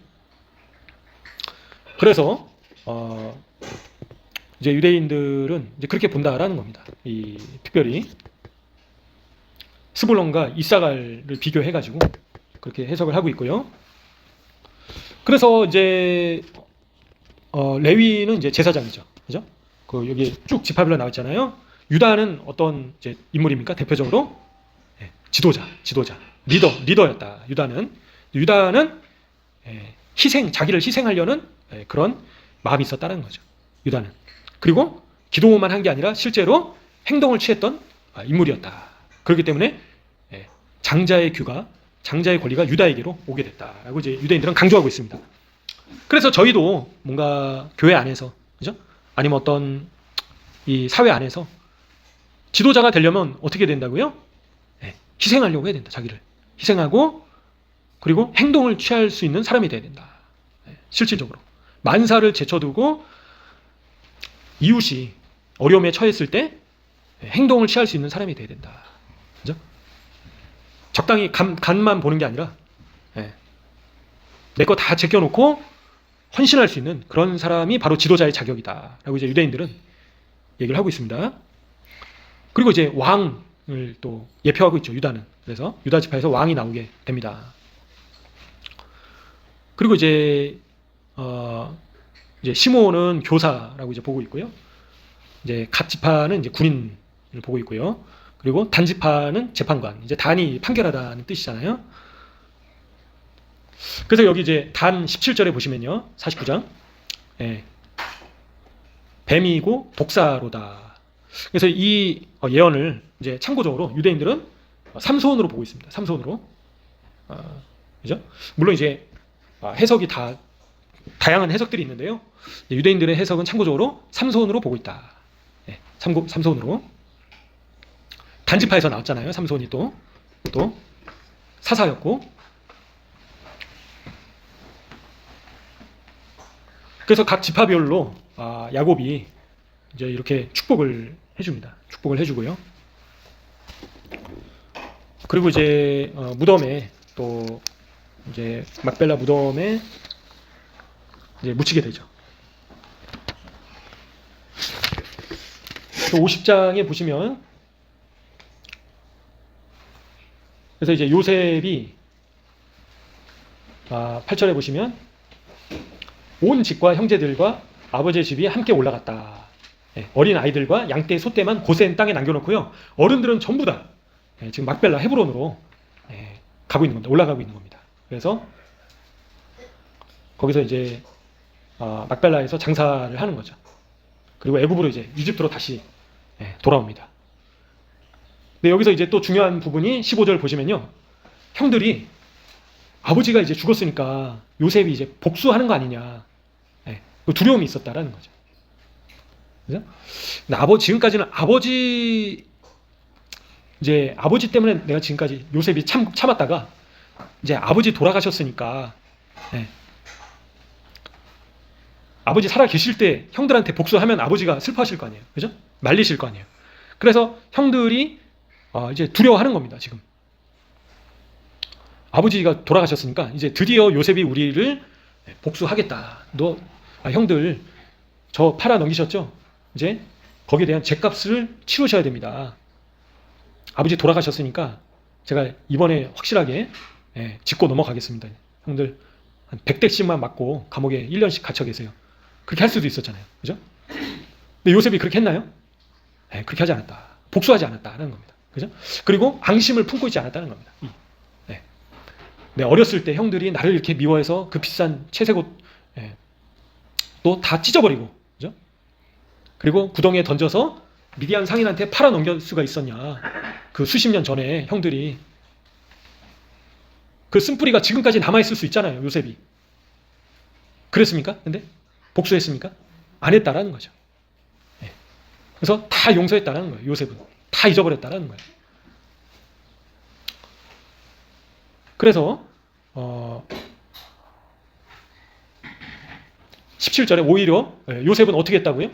그래서 이제 유대인들은 이제 그렇게 본다라는 겁니다. 이 특별히 스불론과 이사갈을 비교해가지고 그렇게 해석을 하고 있고요. 그래서 이제 레위는 이제 제사장이죠, 그죠? 그 여기 쭉 지파별로 나와 있잖아요. 유다는 어떤 이제 인물입니까? 대표적으로 지도자, 리더였다. 유다는 자기를 희생하려는 그런 마음이 있었다는 거죠. 유다는. 그리고 기도만 한 게 아니라 실제로 행동을 취했던 인물이었다. 그렇기 때문에 장자의 권리가 유다에게로 오게 됐다라고 이제 유대인들은 강조하고 있습니다. 그래서 저희도 뭔가 교회 안에서, 그죠? 아니면 어떤 이 사회 안에서 지도자가 되려면 어떻게 된다고요? 희생하려고 해야 된다. 자기를 희생하고, 그리고 행동을 취할 수 있는 사람이 돼야 된다. 실질적으로 만사를 제쳐두고 이웃이 어려움에 처했을 때 행동을 취할 수 있는 사람이 돼야 된다. 그죠? 적당히 간만 보는 게 아니라 내 거 다 제껴놓고 헌신할 수 있는 그런 사람이 바로 지도자의 자격이다라고 이제 유대인들은 얘기를 하고 있습니다. 그리고 이제 왕을 또 예표하고 있죠, 유다는. 그래서 유다 지파에서 왕이 나오게 됩니다. 그리고 이제 시므온은 교사라고 이제 보고 있고요. 이제 갓 지파는 이제 군인을 보고 있고요. 그리고 단 지파는 재판관. 이제 단이 판결하다는 뜻이잖아요. 그래서 여기 이제 단 17절에 보시면요, 49장, 뱀이고 독사로다. 그래서 이 예언을 이제 참고적으로 유대인들은 삼손으로 보고 있습니다. 삼손으로. 그죠? 물론 이제 해석이 다양한 해석들이 있는데요. 유대인들의 해석은 참고적으로 삼손으로 보고 있다. 삼손으로. 단지파에서 나왔잖아요. 삼손이 또 사사였고. 그래서 각 지파별로 야곱이 이제 이렇게 축복을 해줍니다. 축복을 해주고요. 그리고 이제 무덤에 또 이제 막벨라 무덤에 이제 묻히게 되죠. 또 50장에 보시면, 그래서 이제 요셉이 8절에 보시면 온 집과 형제들과 아버지의 집이 함께 올라갔다. 어린 아이들과 양떼, 소떼만 고센 땅에 남겨놓고요. 어른들은 전부 다 지금 막벨라 헤브론으로 가고 있는 겁니다. 올라가고 있는 겁니다. 그래서 거기서 이제 막벨라에서 장사를 하는 거죠. 그리고 애굽으로 이제 이집트로 다시 돌아옵니다. 근데 여기서 이제 또 중요한 부분이 15절 보시면요. 형들이 아버지가 이제 죽었으니까 요셉이 이제 복수하는 거 아니냐. 그 두려움이 있었다라는 거죠. 그죠? 근데 지금까지는 아버지 때문에 내가 지금까지 요셉이 참았다가 이제 아버지 돌아가셨으니까 아버지 살아 계실 때 형들한테 복수하면 아버지가 슬퍼하실 거 아니에요. 그죠? 말리실 거 아니에요. 그래서 형들이 이제 두려워하는 겁니다. 지금 아버지가 돌아가셨으니까 이제 드디어 요셉이 우리를 복수하겠다. 형들 저 팔아 넘기셨죠? 이제 거기에 대한 죗값을 치르셔야 됩니다. 아버지 돌아가셨으니까 제가 이번에 확실하게 짚고 넘어가겠습니다. 형들 한 100대씩만 맞고 감옥에 1년씩 갇혀 계세요. 그렇게 할 수도 있었잖아요. 그죠? 근데 요셉이 그렇게 했나요? 그렇게 하지 않았다. 복수하지 않았다는 겁니다. 그죠? 그리고 앙심을 품고 있지 않았다는 겁니다. 어렸을 때 형들이 나를 이렇게 미워해서 그 비싼 채색옷 또 다 찢어버리고, 그죠? 그리고 구덩이에 던져서 미디안 상인한테 팔아 넘길 수가 있었냐? 그 수십 년 전에 형들이 그 쓴뿌리가 지금까지 남아있을 수 있잖아요. 요셉이. 그랬습니까? 근데 복수했습니까? 안 했다라는 거죠. 그래서 다 용서했다라는 거예요. 요셉은 다 잊어버렸다라는 거예요. 그래서 17절에 오히려 요셉은 어떻게 했다고요?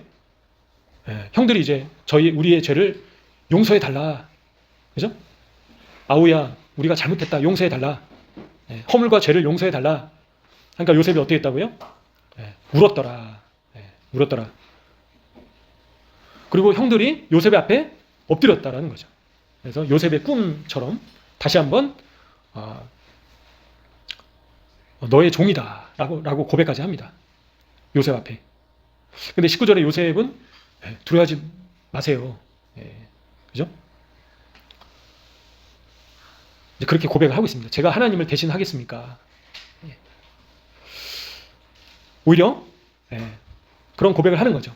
형들이 이제 우리의 죄를 용서해 달라. 그죠? 아우야, 우리가 잘못했다. 용서해 달라. 허물과 죄를 용서해 달라. 그러니까 요셉이 어떻게 했다고요? 울었더라. 울었더라. 그리고 형들이 요셉의 앞에 엎드렸다라는 거죠. 그래서 요셉의 꿈처럼 다시 한번 너의 종이다 라고 고백까지 합니다. 요셉 앞에. 근데 19절에 요셉은 두려워하지 마세요. 그죠? 그렇게 고백을 하고 있습니다. 제가 하나님을 대신하겠습니까? 오히려 그런 고백을 하는 거죠.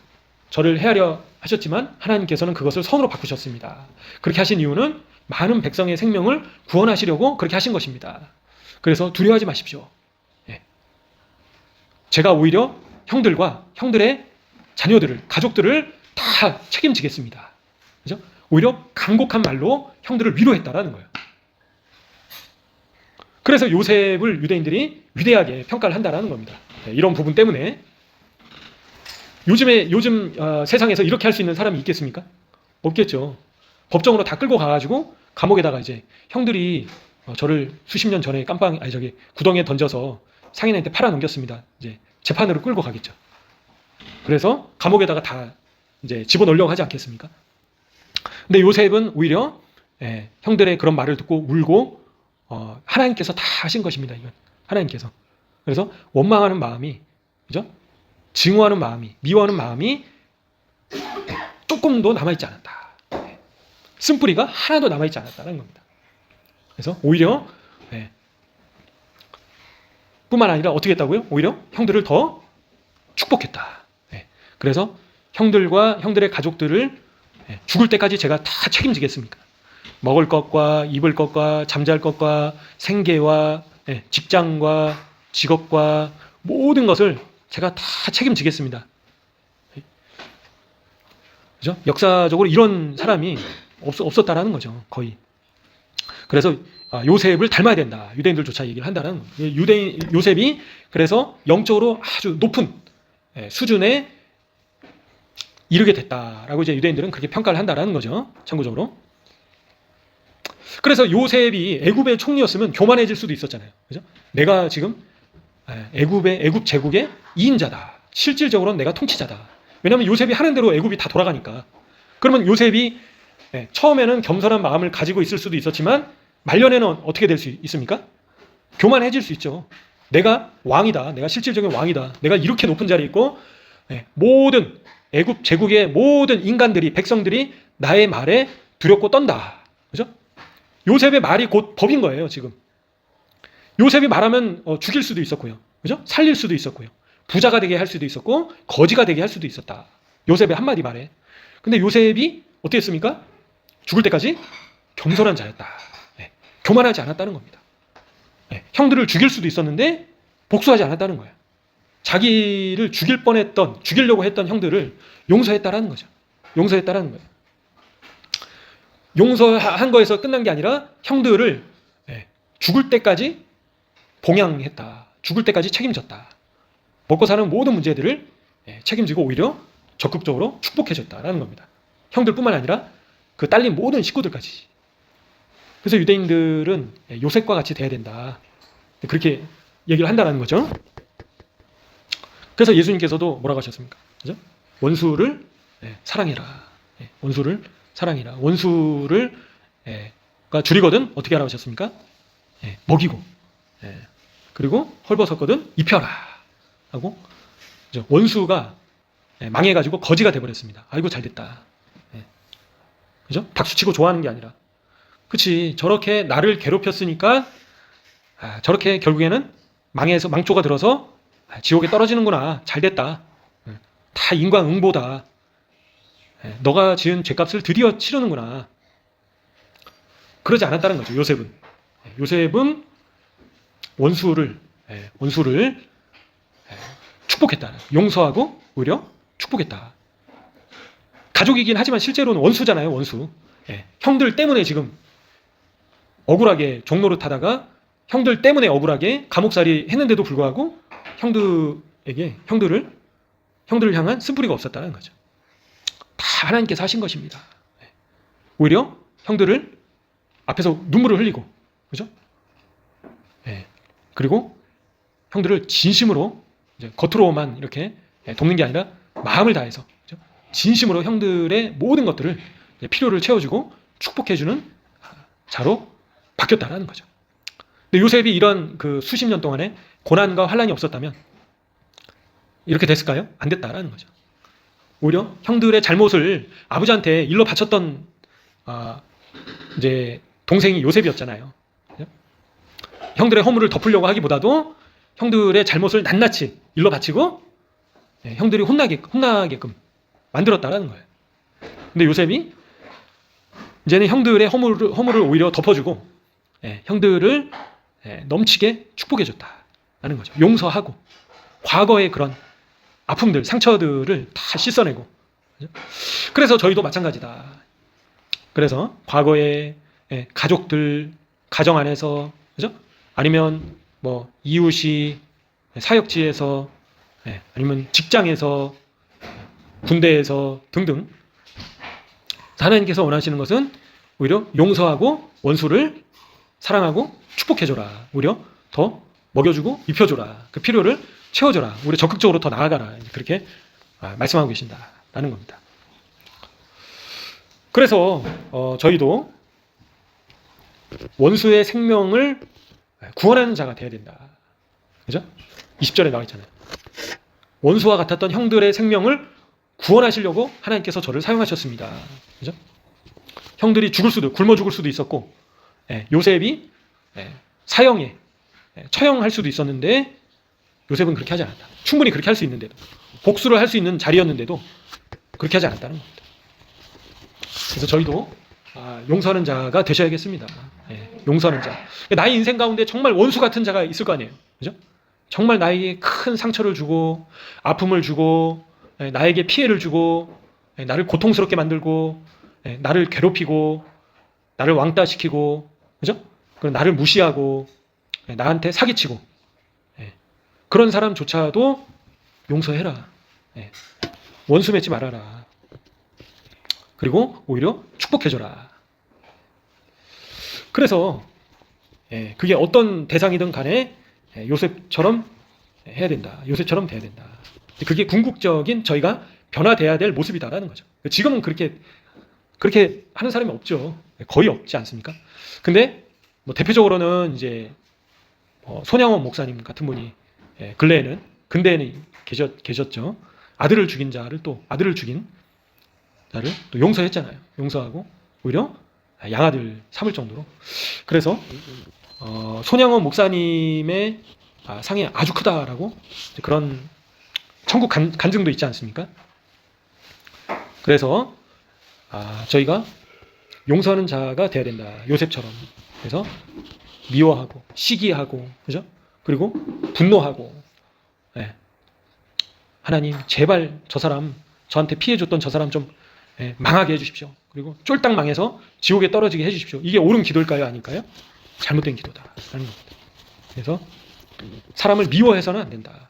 저를 해하려 하셨지만 하나님께서는 그것을 선으로 바꾸셨습니다. 그렇게 하신 이유는 많은 백성의 생명을 구원하시려고 그렇게 하신 것입니다. 그래서 두려워하지 마십시오. 제가 오히려 형들과 형들의 자녀들을, 가족들을 다 책임지겠습니다. 그죠? 오히려 간곡한 말로 형들을 위로했다라는 거예요. 그래서 요셉을 유대인들이 위대하게 평가를 한다라는 겁니다. 이런 부분 때문에 요즘 세상에서 이렇게 할 수 있는 사람이 있겠습니까? 없겠죠. 법정으로 다 끌고 가가지고 감옥에다가 이제 형들이 저를 수십 년 전에 구덩이에 던져서 상인한테 팔아 넘겼습니다. 이제 재판으로 끌고 가겠죠. 그래서 감옥에다가 다 이제 집어넣으려고 하지 않겠습니까? 근데 요셉은 오히려 형들의 그런 말을 듣고 울고 하나님께서 다 하신 것입니다. 이건 하나님께서. 그래서 원망하는 마음이, 그죠? 증오하는 마음이, 미워하는 마음이 조금도 남아있지 않았다. 쓴뿌리가 하나도 남아있지 않았다는 겁니다. 그래서 오히려 뿐만 아니라 어떻게 했다고요? 오히려 형들을 더 축복했다. 그래서 형들과 형들의 가족들을 죽을 때까지 제가 다 책임지겠습니까? 먹을 것과 입을 것과 잠잘 것과 생계와 직장과 직업과 모든 것을 제가 다 책임지겠습니다. 그죠? 역사적으로 이런 사람이 없었다라는 거죠. 거의. 그래서 요셉을 닮아야 된다. 유대인들조차 얘기를 한다는 거예요. 요셉이 그래서 영적으로 아주 높은 수준에 이르게 됐다라고 이제 유대인들은 그렇게 평가를 한다라는 거죠. 참고적으로. 그래서 요셉이 애굽의 총리였으면 교만해질 수도 있었잖아요. 그죠? 내가 지금 애굽 제국의 2인자다. 실질적으로는 내가 통치자다. 왜냐하면 요셉이 하는 대로 애굽이 다 돌아가니까. 그러면 요셉이 처음에는 겸손한 마음을 가지고 있을 수도 있었지만 말년에는 어떻게 될 수 있습니까? 교만해질 수 있죠. 내가 왕이다. 내가 실질적인 왕이다. 내가 이렇게 높은 자리에 있고 모든 애굽 제국의 모든 인간들이, 백성들이 나의 말에 두렵고 떤다. 그죠? 요셉의 말이 곧 법인 거예요, 지금. 요셉이 말하면 죽일 수도 있었고요. 그죠? 살릴 수도 있었고요. 부자가 되게 할 수도 있었고 거지가 되게 할 수도 있었다. 요셉의 한마디 말에. 근데 요셉이 어떻게 했습니까? 죽을 때까지 겸손한 자였다. 네. 교만하지 않았다는 겁니다. 네. 형들을 죽일 수도 있었는데 복수하지 않았다는 거예요. 자기를 죽이려고 했던 형들을 용서했다라는 거죠. 용서했다라는 거예요. 용서한 거에서 끝난 게 아니라 형들을 죽을 때까지 봉양했다. 죽을 때까지 책임졌다. 먹고 사는 모든 문제들을 책임지고 오히려 적극적으로 축복해줬다라는 겁니다. 형들뿐만 아니라 그 딸린 모든 식구들까지. 그래서 유대인들은 요셉과 같이 돼야 된다. 그렇게 얘기를 한다는 거죠. 그래서 예수님께서도 뭐라고 하셨습니까? 그죠? 원수를 사랑해라. 원수를 사랑해라. 원수를 줄이거든 어떻게 하라고 하셨습니까? 먹이고 그리고 헐벗었거든 입혀라 하고 원수가 망해가지고 거지가 돼버렸습니다. 아이고 잘됐다. 그죠? 박수치고 좋아하는 게 아니라 그치 저렇게 나를 괴롭혔으니까 저렇게 결국에는 망해서 망조가 들어서 지옥에 떨어지는구나. 잘됐다. 다 인과응보다. 너가 지은 죄값을 드디어 치르는구나. 그러지 않았다는 거죠. 요셉은 원수를 축복했다. 용서하고 오히려 축복했다. 가족이긴 하지만 실제로는 원수잖아요. 원수. 형들 때문에 지금 억울하게 종노릇 하다가 형들 때문에 억울하게 감옥살이 했는데도 불구하고 형들을 향한 쓴뿌리가 없었다는 거죠. 다 하나님께서 하신 것입니다. 오히려 형들을 앞에서 눈물을 흘리고, 그죠? 그리고 형들을 진심으로 이제 겉으로만 이렇게 돕는 게 아니라 마음을 다해서 그죠? 진심으로 형들의 모든 것들을 필요를 채워주고 축복해주는 자로 바뀌었다라는 거죠. 근데 요셉이 이런 그 수십 년 동안에 고난과 환란이 없었다면 이렇게 됐을까요? 안 됐다라는 거죠. 오히려 형들의 잘못을 아버지한테 일러 바쳤던 이제 동생이 요셉이었잖아요. 형들의 허물을 덮으려고 하기보다도 형들의 잘못을 낱낱이 일러 바치고 형들이 혼나게끔 만들었다라는 거예요. 근데 요셉이 이제는 형들의 허물을 오히려 덮어주고 형들을 넘치게 축복해줬다라는 거죠. 용서하고 과거의 그런 아픔들, 상처들을 다 씻어내고. 그래서 저희도 마찬가지다. 그래서 과거의 가족들, 가정 안에서, 그죠? 아니면 뭐 이웃이 사역지에서, 아니면 직장에서, 군대에서 등등. 하나님께서 원하시는 것은 오히려 용서하고 원수를 사랑하고 축복해줘라. 오히려 더 먹여주고 입혀줘라. 그 필요를 채워줘라. 우리 적극적으로 더 나아가라. 그렇게 말씀하고 계신다라는 겁니다. 그래서 저희도 원수의 생명을 구원하는 자가 되어야 된다. 그죠? 20절에 나와 있잖아요. 원수와 같았던 형들의 생명을 구원하시려고 하나님께서 저를 사용하셨습니다. 그죠? 형들이 굶어 죽을 수도 있었고, 요셉이 사형에 처형할 수도 있었는데 요셉은 그렇게 하지 않았다. 충분히 그렇게 할 수 있는데도, 복수를 할 수 있는 자리였는데도 그렇게 하지 않았다는 겁니다. 그래서 저희도 용서하는 자가 되셔야겠습니다. 용서하는 자. 나의 인생 가운데 정말 원수 같은 자가 있을 거 아니에요. 그죠? 정말 나에게 큰 상처를 주고 아픔을 주고 나에게 피해를 주고 나를 고통스럽게 만들고 나를 괴롭히고 나를 왕따시키고, 그죠? 그리고 나를 무시하고 나한테 사기치고 그런 사람조차도 용서해라. 원수 맺지 말아라. 그리고 오히려 축복해줘라. 그래서 그게 어떤 대상이든 간에 요셉처럼 해야 된다. 요셉처럼 돼야 된다. 그게 궁극적인 저희가 변화돼야 될 모습이다라는 거죠. 지금은 그렇게 하는 사람이 없죠. 거의 없지 않습니까? 근데 뭐 대표적으로는 이제 손양원 목사님 같은 분이 근대에는 계셨죠. 아들을 죽인 자를 또 용서했잖아요. 용서하고 오히려 양아들 삼을 정도로. 그래서 손양원 목사님의 상이 아주 크다라고 그런 천국 간증도 있지 않습니까? 그래서 저희가 용서하는 자가 돼야 된다. 요셉처럼. 그래서 미워하고 시기하고, 그죠? 그리고 분노하고, 예. 하나님 제발 저 사람, 저한테 피해줬던 저 사람 좀 망하게 해주십시오. 그리고 쫄딱 망해서 지옥에 떨어지게 해주십시오. 이게 옳은 기도일까요? 아닐까요? 잘못된 기도다라는 겁니다. 그래서 사람을 미워해서는 안 된다.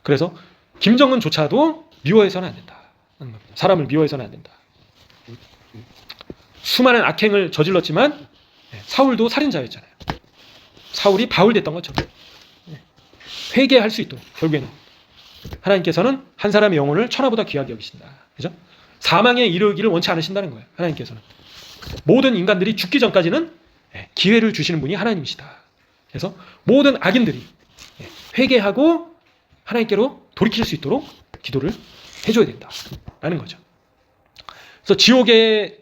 그래서 김정은조차도 미워해서는 안 된다. 사람을 미워해서는 안 된다. 수많은 악행을 저질렀지만 사울도 살인자였잖아요. 사울이 바울 됐던 것처럼 회개할 수 있도록 결국에는 하나님께서는 한 사람의 영혼을 천하보다 귀하게 여기신다. 그죠? 사망에 이르기를 원치 않으신다는 거예요. 하나님께서는 모든 인간들이 죽기 전까지는 기회를 주시는 분이 하나님이시다. 그래서 모든 악인들이 회개하고 하나님께로 돌이킬 수 있도록 기도를 해줘야 된다라는 거죠. 그래서 지옥에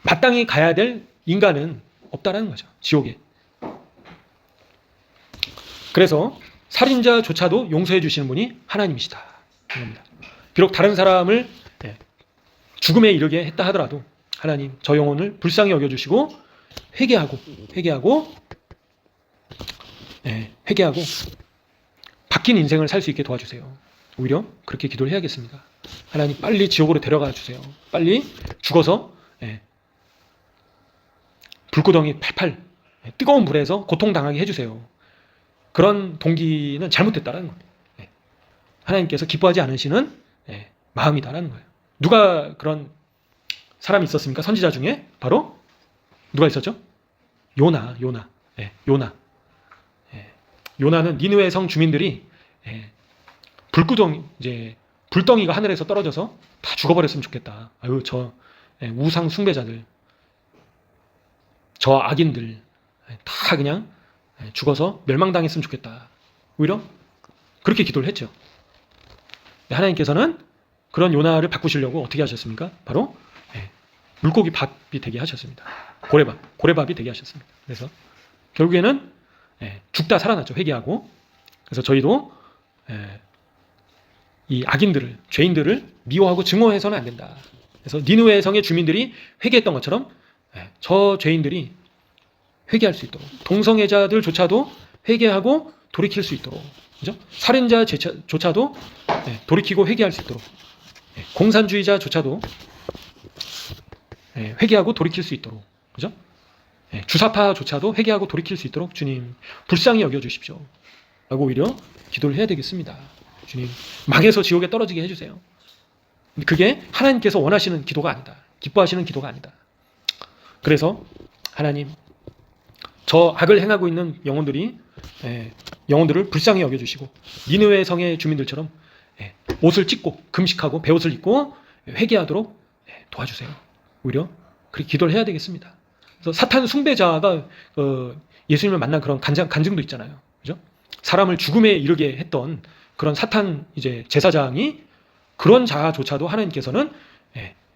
마땅히 가야 될 인간은 없다라는 거죠. 지옥에. 그래서 살인자조차도 용서해 주시는 분이 하나님이시다. 겁니다. 비록 다른 사람을 죽음에 이르게 했다 하더라도 하나님 저 영혼을 불쌍히 여겨주시고 회개하고 바뀐 인생을 살 수 있게 도와주세요. 오히려 그렇게 기도를 해야겠습니다. 하나님 빨리 지옥으로 데려가 주세요. 빨리 죽어서 불구덩이 팔팔 뜨거운 불에서 고통당하게 해주세요. 그런 동기는 잘못됐다라는 겁니다. 하나님께서 기뻐하지 않으시는 마음이다라는 거예요. 누가 그런 사람이 있었습니까? 선지자 중에 바로 누가 있었죠? 요나. 요나는 니느웨 성 주민들이 불덩이가 하늘에서 떨어져서 다 죽어버렸으면 좋겠다. 아유 저 우상 숭배자들, 저 악인들 다 그냥 죽어서 멸망당했으면 좋겠다. 오히려 그렇게 기도를 했죠. 하나님께서는 그런 요나를 바꾸시려고 어떻게 하셨습니까? 바로 물고기 밥이 되게 하셨습니다. 고래밥이 되게 하셨습니다. 그래서 결국에는 죽다 살아났죠. 회개하고. 그래서 저희도 이 악인들을, 죄인들을 미워하고 증오해서는 안 된다. 그래서 니느웨 성의 주민들이 회개했던 것처럼 저 죄인들이 회개할 수 있도록, 동성애자들조차도 회개하고 돌이킬 수 있도록, 그죠? 살인자조차도 돌이키고 회개할 수 있도록, 공산주의자조차도 회개하고 돌이킬 수 있도록, 그죠? 주사파조차도 회개하고 돌이킬 수 있도록 주님 불쌍히 여겨주십시오. 라고 오히려 기도를 해야 되겠습니다. 주님 망해서 지옥에 떨어지게 해주세요. 그게 하나님께서 원하시는 기도가 아니다. 기뻐하시는 기도가 아니다. 그래서 하나님 저 악을 행하고 있는 영혼들을 불쌍히 여겨주시고 니느웨 성의 주민들처럼 옷을 찢고 금식하고 베옷을 입고 회개하도록 도와주세요. 오히려 그렇게 기도를 해야 되겠습니다. 그래서 사탄 숭배자가 예수님을 만난 그런 간증도 있잖아요. 그죠? 사람을 죽음에 이르게 했던 그런 사탄 제사장이 그런 자조차도 하나님께서는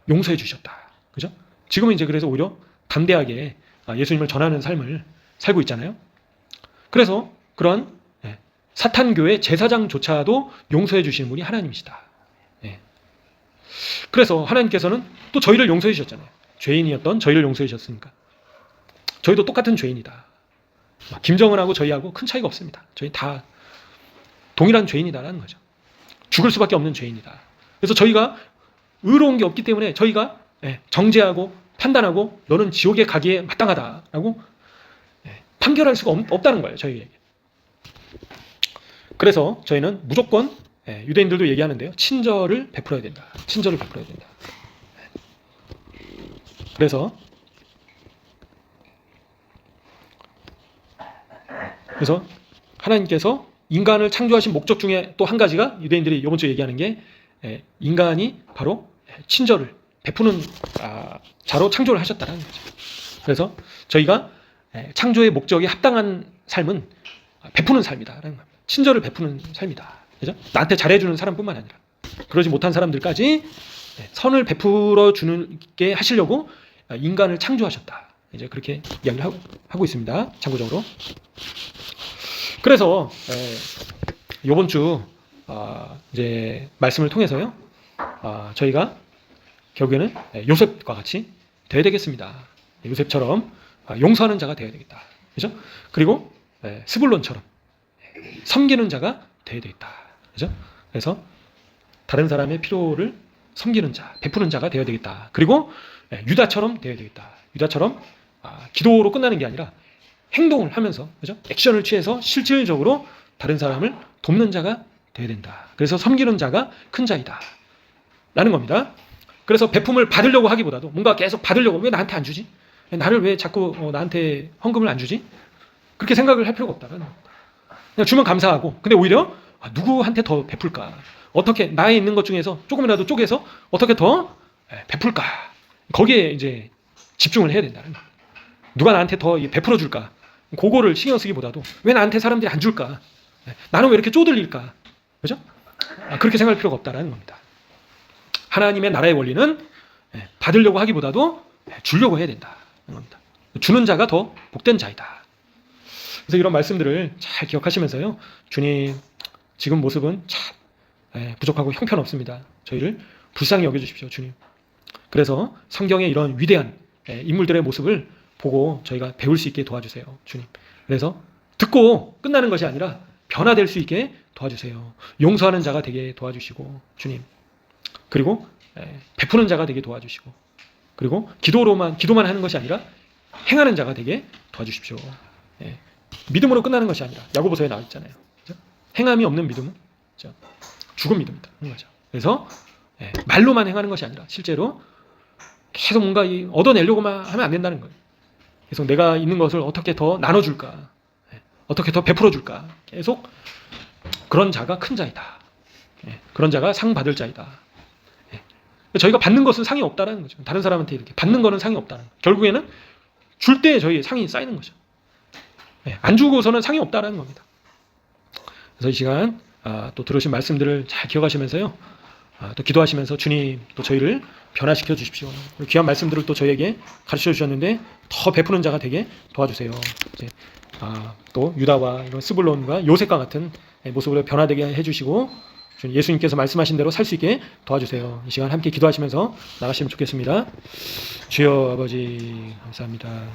용서해 주셨다. 그죠? 지금은 그래서 오히려 담대하게 예수님을 전하는 삶을 살고 있잖아요. 그래서 그런 사탄교회 제사장조차도 용서해 주시는 분이 하나님이시다. 그래서 하나님께서는 또 저희를 용서해 주셨잖아요. 죄인이었던 저희를 용서해 주셨으니까. 저희도 똑같은 죄인이다. 김정은하고 저희하고 큰 차이가 없습니다. 저희 다 동일한 죄인이다라는 거죠. 죽을 수밖에 없는 죄인이다. 그래서 저희가 의로운 게 없기 때문에 저희가 정죄하고 판단하고 너는 지옥에 가기에 마땅하다라고 판결할 수가 없다는 거예요. 저희에게. 그래서 저희는 무조건 유대인들도 얘기하는데요. 친절을 베풀어야 된다. 친절을 베풀어야 된다. 그래서 하나님께서 인간을 창조하신 목적 중에 또 한 가지가 유대인들이 이번 주에 얘기하는 게 인간이 바로 친절을 베푸는 자로 창조를 하셨다는 거죠. 그래서 저희가 창조의 목적에 합당한 삶은 베푸는 삶이다라는 겁니다. 친절을 베푸는 삶이다. 그죠? 나한테 잘해주는 사람뿐만 아니라 그러지 못한 사람들까지 선을 베풀어 주게 하시려고 인간을 창조하셨다. 이제 그렇게 이야기를 하고 있습니다. 참고적으로. 그래서 이번 주 이제 말씀을 통해서요, 저희가 결국에는 요셉과 같이 되어야 되겠습니다. 요셉처럼 용서하는 자가 되어야 되겠다. 그죠? 그리고 스불론처럼 섬기는 자가 되어야 되겠다. 그죠? 그래서 다른 사람의 필요를 섬기는 자, 베푸는 자가 되어야 되겠다. 그리고 유다처럼 되어야 되겠다. 유다처럼 기도로 끝나는 게 아니라 행동을 하면서, 그죠? 액션을 취해서 실질적으로 다른 사람을 돕는 자가 되어야 된다. 그래서 섬기는 자가 큰 자이다. 라는 겁니다. 그래서 베품을 받으려고 하기보다도 뭔가 계속 받으려고, 왜 나한테 안 주지? 나를 왜 자꾸 나한테 헌금을 안 주지? 그렇게 생각을 할 필요가 없다는 겁니다. 그냥 주면 감사하고, 근데 오히려 누구한테 더 베풀까? 어떻게 나에 있는 것 중에서 조금이라도 쪼개서 어떻게 더 베풀까? 거기에 이제 집중을 해야 된다는 겁니다. 누가 나한테 더 베풀어 줄까? 그거를 신경 쓰기보다도 왜 나한테 사람들이 안 줄까? 나는 왜 이렇게 쪼들릴까? 그죠? 그렇게 생각할 필요가 없다는 겁니다. 하나님의 나라의 원리는 받으려고 하기보다도 주려고 해야 된다는 겁니다. 주는 자가 더 복된 자이다. 그래서 이런 말씀들을 잘 기억하시면서요, 주님, 지금 모습은 참 부족하고 형편없습니다. 저희를 불쌍히 여겨주십시오, 주님. 그래서 성경의 이런 위대한 인물들의 모습을 보고 저희가 배울 수 있게 도와주세요, 주님. 그래서 듣고 끝나는 것이 아니라 변화될 수 있게 도와주세요. 용서하는 자가 되게 도와주시고, 주님. 그리고 베푸는 자가 되게 도와주시고, 그리고 기도만 하는 것이 아니라 행하는 자가 되게 도와주십시오. 믿음으로 끝나는 것이 아니라 야고보서에 나와 있잖아요. 그렇죠? 행함이 없는 믿음은 그렇죠? 죽은 믿음이다. 그래서 말로만 행하는 것이 아니라 실제로 계속 뭔가 얻어내려고만 하면 안 된다는 거예요. 계속 내가 있는 것을 어떻게 더 나눠줄까, 어떻게 더 베풀어줄까, 계속 그런 자가 큰 자이다. 그런 자가 상 받을 자이다. 저희가 받는 것은 상이 없다라는 거죠. 다른 사람한테 이렇게 받는 거는 상이 없다는 거예요. 결국에는 줄 때 저희 상이 쌓이는 거죠. 안 주고서는 상이 없다라는 겁니다. 그래서 이 시간 또 들으신 말씀들을 잘 기억하시면서요, 또 기도하시면서 주님 또 저희를 변화시켜 주십시오. 귀한 말씀들을 또 저희에게 가르쳐 주셨는데 더 베푸는 자가 되게 도와주세요. 이제 또 유다와 이런 스불론과 요셉과 같은 모습으로 변화되게 해주시고 예수님께서 말씀하신 대로 살 수 있게 도와주세요. 이 시간 함께 기도하시면서 나가시면 좋겠습니다. 주여 아버지 감사합니다.